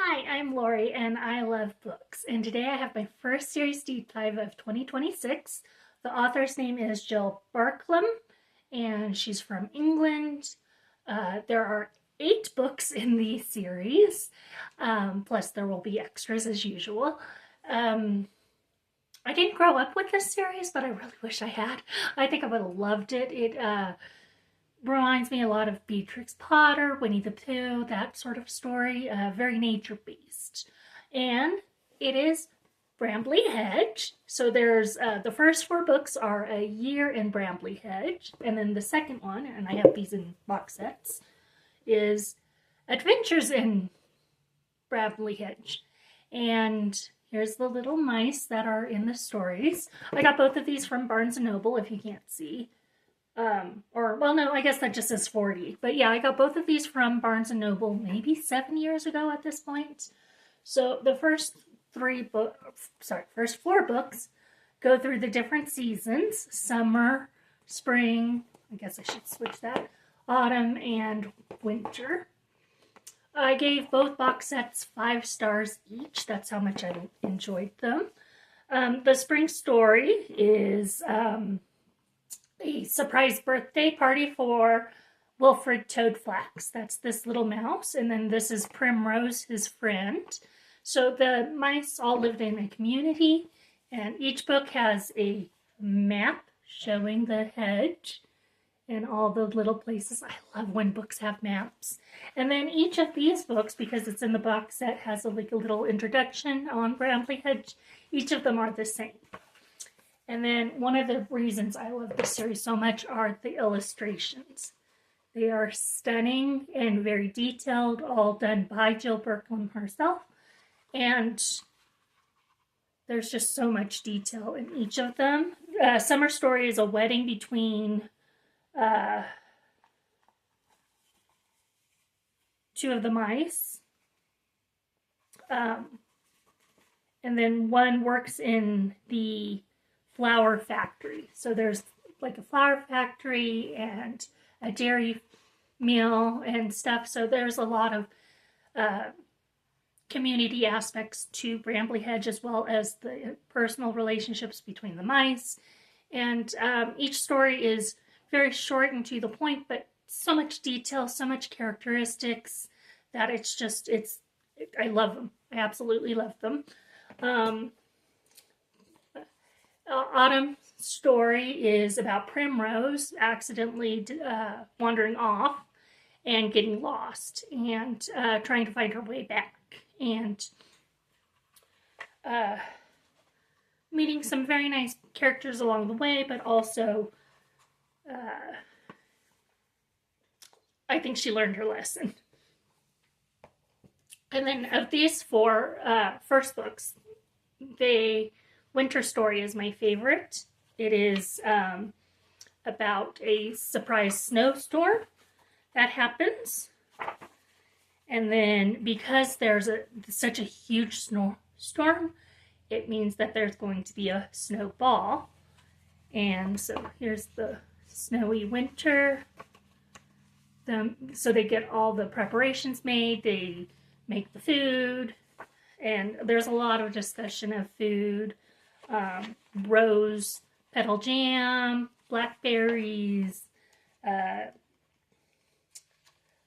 Hi, I'm Lori and I love books. And today I have my first series deep dive of 2026. The author's name is Jill Barklam and she's from England. There are 8 books in the series, plus there will be extras as usual. I didn't grow up with this series, but I really wish I had. I think I would have loved it. It reminds me a lot of Beatrix Potter, Winnie the Pooh, that sort of story, very nature-based. And it is Brambly Hedge. So there's the first 4 books are A Year in Brambly Hedge, and then the second one, and I have these in box sets, is Adventures in Brambly Hedge. And here's the little mice that are in the stories. I got both of these from Barnes & Noble, if you can't see. Well, no, I guess that just says 40. But yeah, I got both of these from Barnes & Noble maybe 7 years ago at this point. So the first 4 books go through the different seasons: summer, spring, I guess I should switch that, autumn, and winter. I gave both box sets 5 stars each. That's how much I enjoyed them. The spring story is a surprise birthday party for Wilfred Toadflax. That's this little mouse. And then this is Primrose, his friend. So the mice all lived in a community, and each book has a map showing the hedge and all the little places. I love when books have maps. And then each of these books, because it's in the box set, has a little introduction on Brambly Hedge. Each of them are the same. And then one of the reasons I love this series so much are the illustrations. They are stunning and very detailed, all done by Jill Barklam herself. And there's just so much detail in each of them. Summer Story is a wedding between 2 of the mice. And then one works in the flour factory. So there's like a flour factory and a dairy mill and stuff. So there's a lot of community aspects to Brambly Hedge, as well as the personal relationships between the mice. And each story is very short and to the point, but so much detail, so much characteristics that I love them. I absolutely love them. Autumn story is about Primrose accidentally wandering off and getting lost and trying to find her way back, and meeting some very nice characters along the way, but also I think she learned her lesson. And then of these 4 first books, Winter Story is my favorite. It is about a surprise snowstorm that happens. And then because there's such a huge snowstorm, it means that there's going to be a snowball. And so here's the snowy winter. So they get all the preparations made. They make the food. And there's a lot of discussion of food. Rose petal jam, blackberries,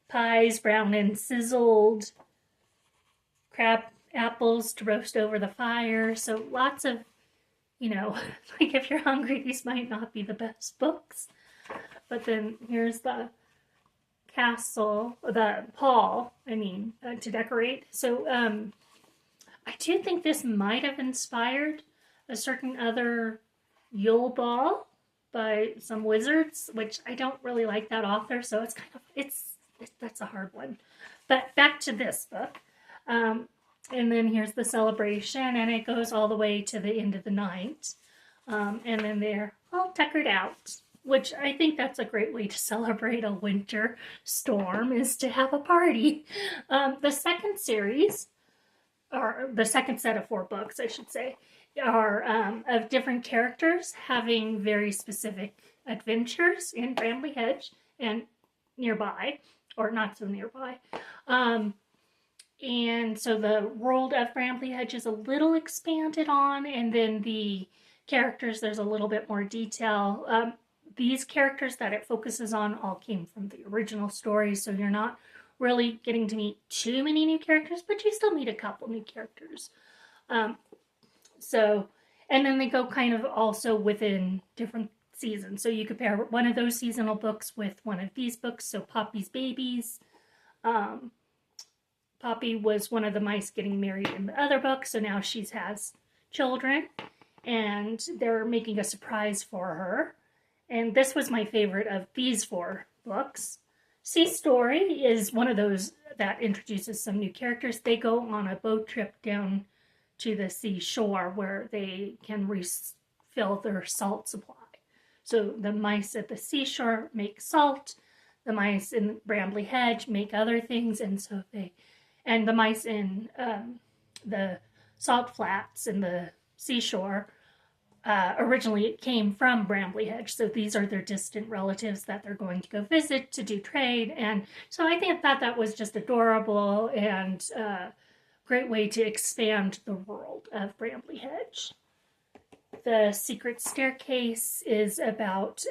pies browned and sizzled, crab apples to roast over the fire. So lots of, like if you're hungry, these might not be the best books. But then here's the castle, the hall, to decorate. So I do think this might have inspired a certain other Yule Ball by some wizards, which I don't really like that author, so that's a hard one. But back to this book. And then here's the celebration, and it goes all the way to the end of the night. And then they're all tuckered out, which I think that's a great way to celebrate a winter storm, is to have a party. The second series, or the second set of 4 books, I should say, are of different characters having very specific adventures in Brambly Hedge and nearby, or not so nearby. and so the world of Brambly Hedge is a little expanded on, and then the characters, there's a little bit more detail. These characters that it focuses on all came from the original story, so you're not really getting to meet too many new characters, but you still meet a couple new characters. So, and then they go kind of also within different seasons. So you compare one of those seasonal books with one of these books. So Poppy's Babies. Poppy was one of the mice getting married in the other book, so now she has children, and they're making a surprise for her. And this was my favorite of these 4 books. Sea Story is one of those that introduces some new characters. They go on a boat trip down to the seashore where they can refill their salt supply. So the mice at the seashore make salt. The mice in Brambly Hedge make other things, and so the mice in the salt flats in the seashore originally it came from Brambly Hedge, so these are their distant relatives that they're going to go visit to do trade, and so I thought that was just adorable and a great way to expand the world of Brambly Hedge. The Secret Staircase is about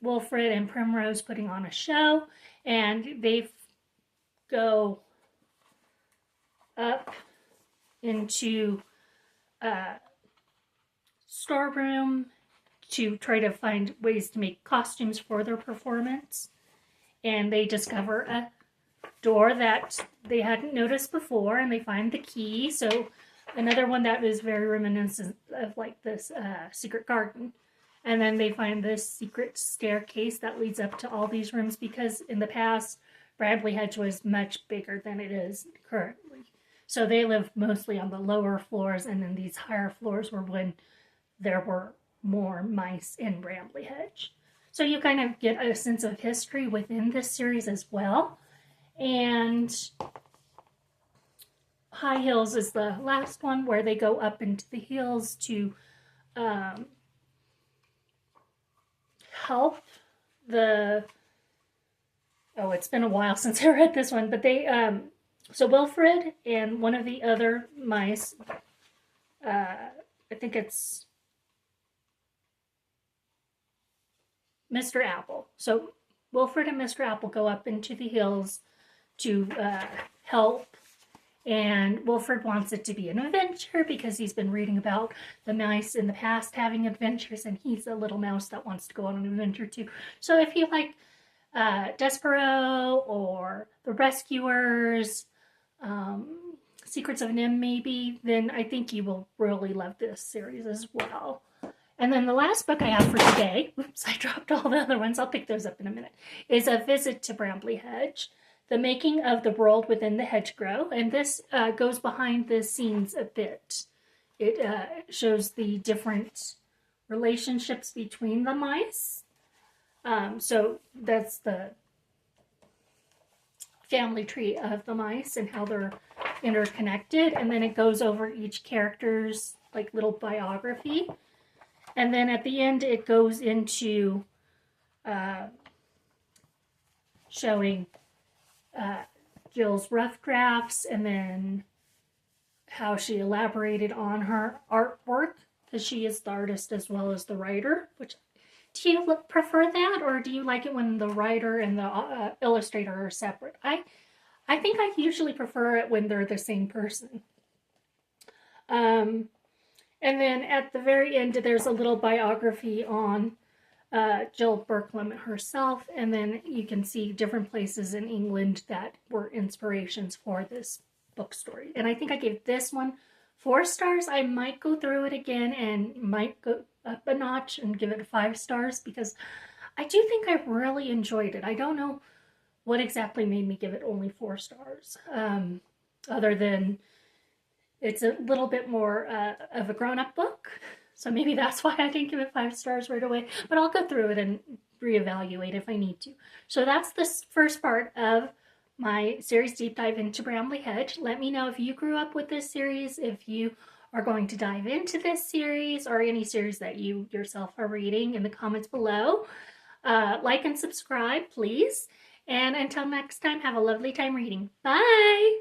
Wilfred and Primrose putting on a show, and they go up into storeroom to try to find ways to make costumes for their performance. And they discover a door that they hadn't noticed before, and they find the key. So another one that is very reminiscent of like this secret garden. And then they find this secret staircase that leads up to all these rooms, because in the past, Brambly Hedge was much bigger than it is currently. So they lived mostly on the lower floors, and then these higher floors were when there were more mice in Brambly Hedge. So you kind of get a sense of history within this series as well. And High Hills is the last one, where they go up into the hills to help the... Oh, it's been a while since I read this one, but they... So Wilfred and one of the other mice, I think it's Mr. Apple. So Wilfred and Mr. Apple go up into the hills to help, and Wilfred wants it to be an adventure because he's been reading about the mice in the past having adventures, and he's a little mouse that wants to go on an adventure too. So if you like Despero or The Rescuers, Secrets of Nim maybe, then I think you will really love this series as well. And then the last book I have for today, oops, I dropped all the other ones, I'll pick those up in a minute, is A Visit to Brambly Hedge, The Making of the World Within the Hedgerow. And this goes behind the scenes a bit. It shows the different relationships between the mice. So that's the family tree of the mice and how they're interconnected, and then it goes over each character's like little biography, and then at the end it goes into showing Jill's rough drafts, and then how she elaborated on her artwork, because she is the artist as well as the writer. Which, do you prefer that, or do you like it when the writer and the illustrator are separate? I think I usually prefer it when they're the same person. And then at the very end, there's a little biography on Jill Berklam herself, and then you can see different places in England that were inspirations for this book story. And I think I gave this one 4 stars. I might go through it again and might go up a notch and give it 5 stars, because I do think I really enjoyed it. I don't know what exactly made me give it only 4 stars, other than it's a little bit more of a grown-up book, so maybe that's why I didn't give it 5 stars right away, but I'll go through it and reevaluate if I need to. So that's the first part of my series deep dive into Brambly Hedge. Let me know if you grew up with this series, if you are going to dive into this series, or any series that you yourself are reading, in the comments below. Like and subscribe, please. And until next time, have a lovely time reading. Bye!